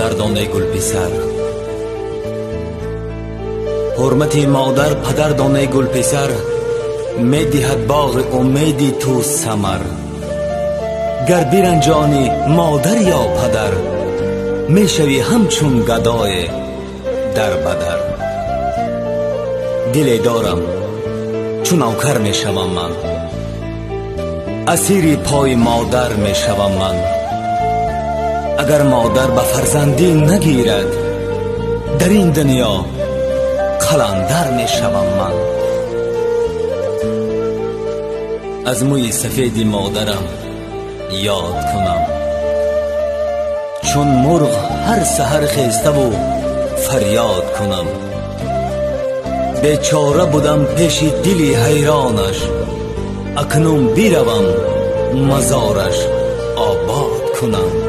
دردانه گل پسر، حرمت مادر پدردانه گل پسر، می دهد باغ امیدی تو ثمر. گر برنجانی مادر یا پدر، می شوی همچون گدای در بدر. دلی دارم چون نوکر می شوم من، اسیر پای مادر می شوم من. اگر مادر به فرزندی نگیرد، در این دنیا قلندر می شوم من. از موی سفید مادرم یاد کنم، چون مرغ هر سحر خیسته و فریاد کنم. بیچاره بودم پیش دلی حیرانش، اکنون بیروم مزارش آباد کنم.